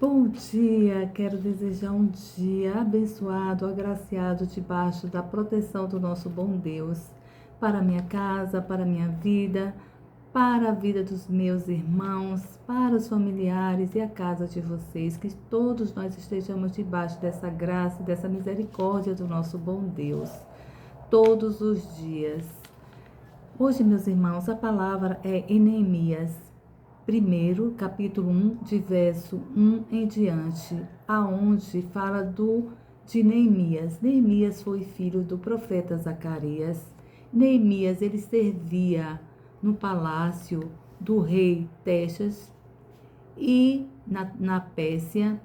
Bom dia, quero desejar um dia abençoado, agraciado, debaixo da proteção do nosso bom Deus, para a minha casa, para a minha vida, para a vida dos meus irmãos, para os familiares e a casa de vocês, que todos nós estejamos debaixo dessa graça, dessa misericórdia do nosso bom Deus, todos os dias. Hoje, meus irmãos, a palavra é em Neemias, primeiro, capítulo 1, de verso 1 em diante, aonde fala de Neemias. Neemias foi filho do profeta Zacarias. Neemias, ele servia no palácio do rei Texas e na Pérsia.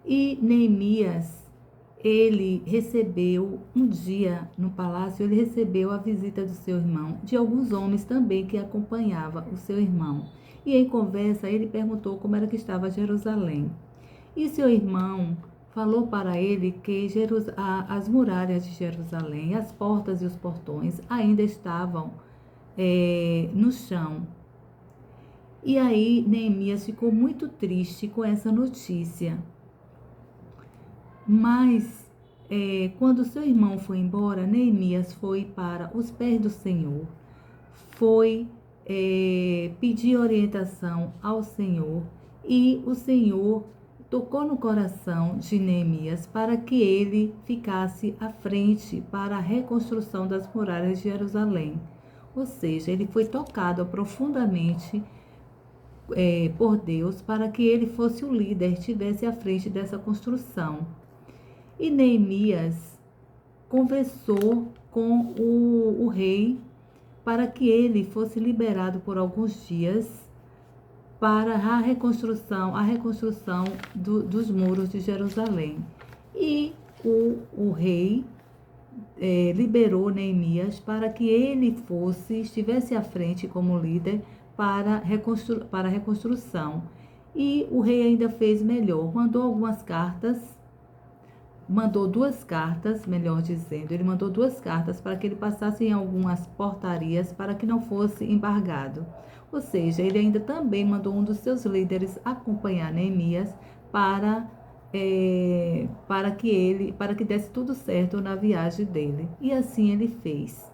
E Neemias, ele recebeu um dia no palácio, ele recebeu a visita do seu irmão, de alguns homens também que acompanhavam o seu irmão. E em conversa, ele perguntou como era que estava Jerusalém. E seu irmão falou para ele que as muralhas de Jerusalém, as portas e os portões ainda estavam no chão. E aí Neemias ficou muito triste com essa notícia. Mas, quando seu irmão foi embora, Neemias foi para os pés do Senhor, foi pedir orientação ao Senhor, e o Senhor tocou no coração de Neemias para que ele ficasse à frente para a reconstrução das muralhas de Jerusalém. Ou seja, ele foi tocado profundamente por Deus para que ele fosse o líder, estivesse à frente dessa construção. E Neemias conversou com o rei para que ele fosse liberado por alguns dias para a reconstrução dos muros de Jerusalém. E o rei liberou Neemias para que ele estivesse à frente como líder para a reconstrução. E o rei ainda fez melhor, mandou duas cartas, melhor dizendo, ele mandou duas cartas para que ele passasse em algumas portarias para que não fosse embargado. Ou seja, ele ainda também mandou um dos seus líderes acompanhar Neemias para que desse tudo certo na viagem dele. E assim ele fez.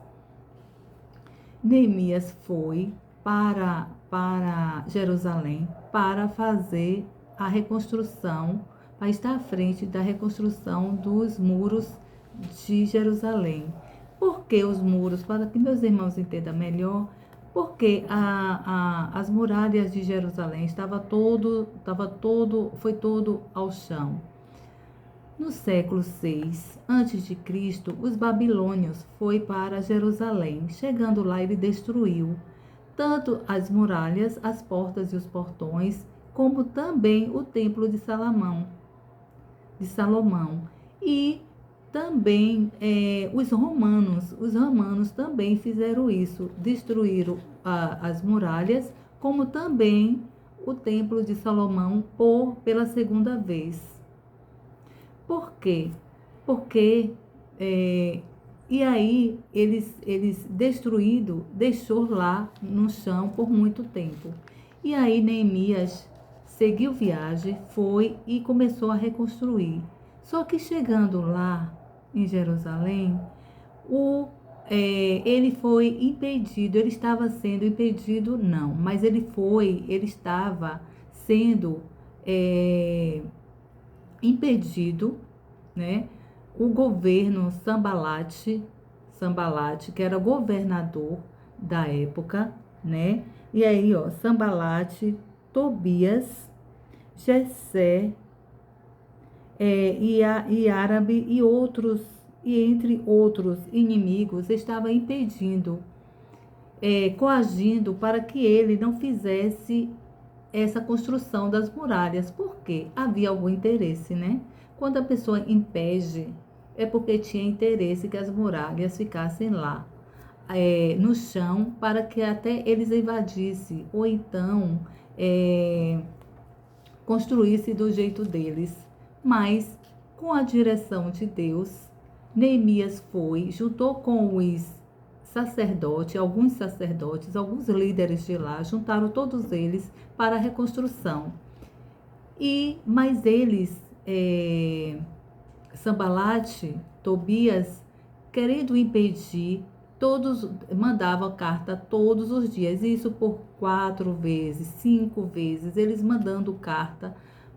Neemias foi para Jerusalém para fazer a reconstrução, para estar à frente da reconstrução dos muros de Jerusalém. Por que os muros? Para que meus irmãos entendam melhor, porque as muralhas de Jerusalém foi todo ao chão. No século 6 a.C., os babilônios foi para Jerusalém. Chegando lá, ele destruiu tanto as muralhas, as portas e os portões, como também o templo de Salomão. E também os romanos também fizeram isso, destruíram as muralhas, como também o templo de Salomão pela segunda vez. Por quê? Porque e aí eles deixou lá no chão por muito tempo. E aí Neemias seguiu viagem, foi e começou a reconstruir. Só que chegando lá em Jerusalém, ele foi impedido, ele estava sendo impedido, não, mas ele estava sendo impedido, né? O governo Sambalate, que era governador da época, né? E aí, Sambalate, Tobias, Gessé, e árabe e entre outros inimigos, estava impedindo, coagindo para que ele não fizesse essa construção das muralhas, porque havia algum interesse, né? Quando a pessoa impede, é porque tinha interesse que as muralhas ficassem lá, no chão, para que até eles invadissem, ou então construísse do jeito deles. Mas, com a direção de Deus, Neemias juntou com alguns sacerdotes, alguns líderes de lá, juntaram todos eles para a reconstrução. Mas eles, Sambalate, Tobias, querendo impedir, todos mandavam carta todos os dias, isso por 4 vezes, 5 vezes, eles mandando carta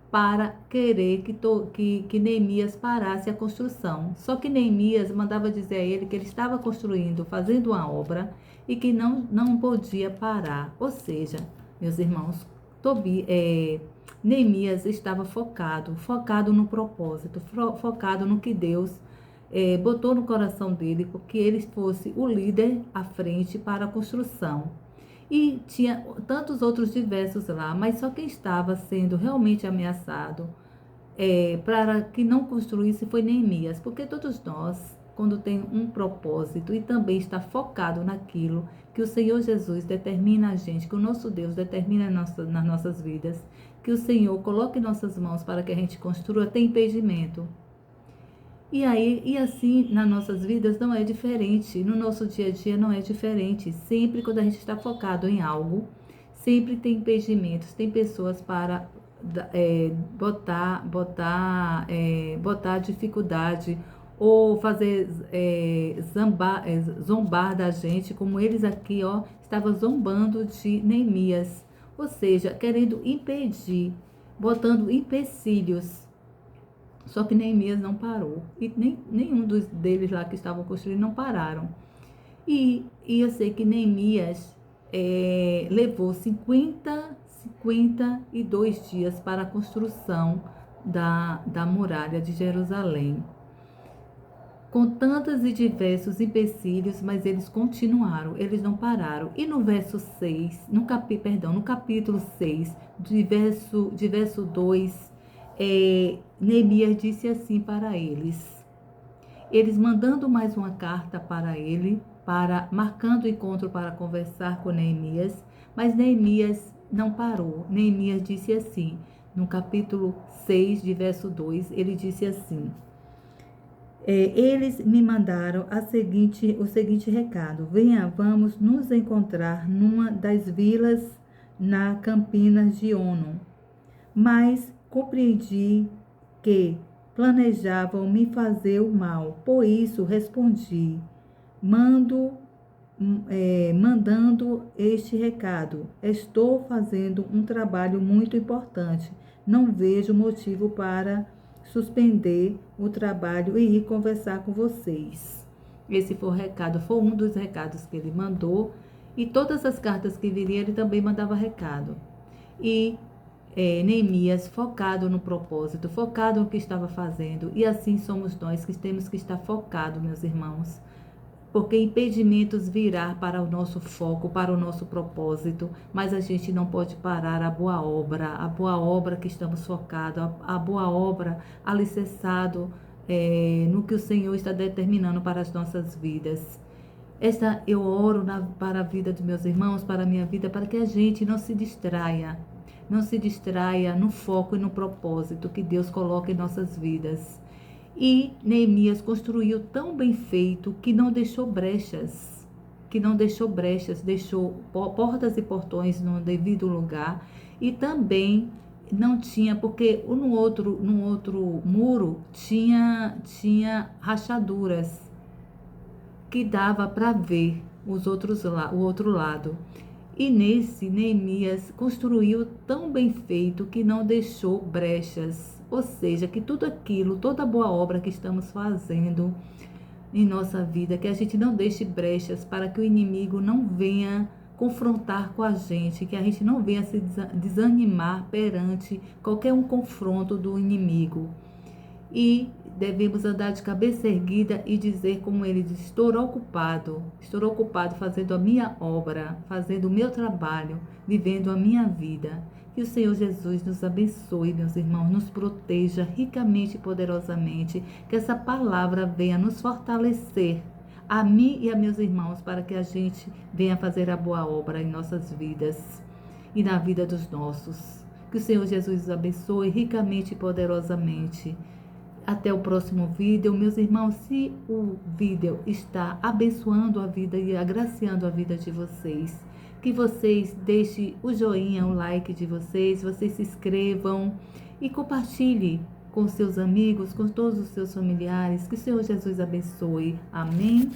para querer que Neemias parasse a construção. Só que Neemias mandava dizer a ele que ele estava construindo, fazendo uma obra e que não podia parar. Ou seja, meus irmãos, Neemias estava focado no propósito, focado no que Deus botou no coração dele, porque ele fosse o líder à frente para a construção. E tinha tantos outros diversos lá, mas só quem estava sendo realmente ameaçado para que não construísse foi Neemias, porque todos nós, quando tem um propósito e também está focado naquilo que o Senhor Jesus determina a gente, que o nosso Deus determina nas nossas vidas, que o Senhor coloque em nossas mãos para que a gente construa, tem impedimento. E assim, nas nossas vidas não é diferente, no nosso dia a dia não é diferente. Sempre quando a gente está focado em algo, sempre tem impedimentos, tem pessoas para botar dificuldade ou fazer zombar da gente, como eles aqui, estavam zombando de Neemias, ou seja, querendo impedir, botando empecilhos. Só que Neemias não parou. E nenhum deles lá que estavam construindo não pararam. E eu sei que Neemias levou 52 dias para a construção da muralha de Jerusalém. Com tantos e diversos empecilhos, mas eles continuaram, eles não pararam. E no verso 6, no capítulo 6, de verso 2, Neemias disse assim para eles mandando mais uma carta para ele, marcando o encontro para conversar com Neemias, mas Neemias não parou. Neemias disse assim, no capítulo 6, de verso 2, ele disse assim: eles me mandaram o seguinte recado: venha, vamos nos encontrar numa das vilas na Campinas de Ono. Mas compreendi que planejavam me fazer o mal. Por isso respondi, mandando este recado: estou fazendo um trabalho muito importante. Não vejo motivo para suspender o trabalho e ir conversar com vocês. Esse foi o recado, foi um dos recados que ele mandou. E todas as cartas que viriam, ele também mandava recado. E Neemias, focado no propósito, focado no que estava fazendo. E assim somos nós que temos que estar focados, meus irmãos. Porque impedimentos virá para o nosso foco, para o nosso propósito, mas a gente não pode parar a boa obra que estamos focados, a boa obra alicerçado no que o Senhor está determinando para as nossas vidas. Eu oro para a vida dos meus irmãos, para a minha vida, para que a gente não se distraia no foco e no propósito que Deus coloca em nossas vidas. E Neemias construiu tão bem feito que não deixou brechas, deixou portas e portões no devido lugar, e também não tinha, porque no outro muro tinha rachaduras que dava para ver o outro lado. E nesse, Neemias construiu tão bem feito que não deixou brechas. Ou seja, que tudo aquilo, toda boa obra que estamos fazendo em nossa vida, que a gente não deixe brechas para que o inimigo não venha confrontar com a gente, que a gente não venha se desanimar perante qualquer um confronto do inimigo. E devemos andar de cabeça erguida e dizer como ele diz: estou ocupado fazendo a minha obra, fazendo o meu trabalho, vivendo a minha vida. Que o Senhor Jesus nos abençoe, meus irmãos, nos proteja ricamente e poderosamente, que essa palavra venha nos fortalecer, a mim e a meus irmãos, para que a gente venha fazer a boa obra em nossas vidas e na vida dos nossos. Que o Senhor Jesus nos abençoe ricamente e poderosamente. Até o próximo vídeo. Meus irmãos, se o vídeo está abençoando a vida e agraciando a vida de vocês, que vocês deixem o joinha, o like de vocês se inscrevam e compartilhe com seus amigos, com todos os seus familiares. Que o Senhor Jesus abençoe. Amém.